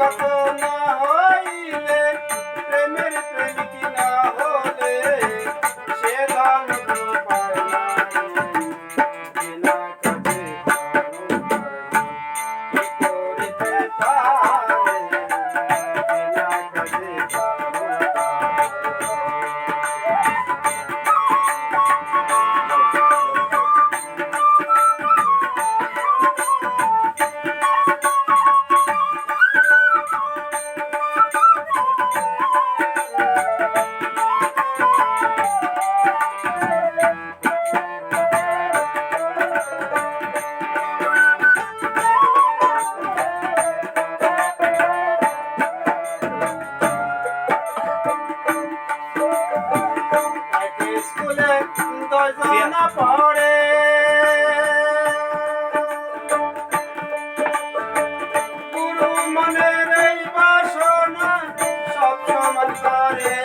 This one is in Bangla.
কত না হইলে প্রেমের প্রেমিক না হলে সে দাম পায় না বিনা কাজে কি করিতে পারে বিনা কাজে স্কুলে দশজনা পড়ে গুরু মনের এই বাসনা সব সমান করে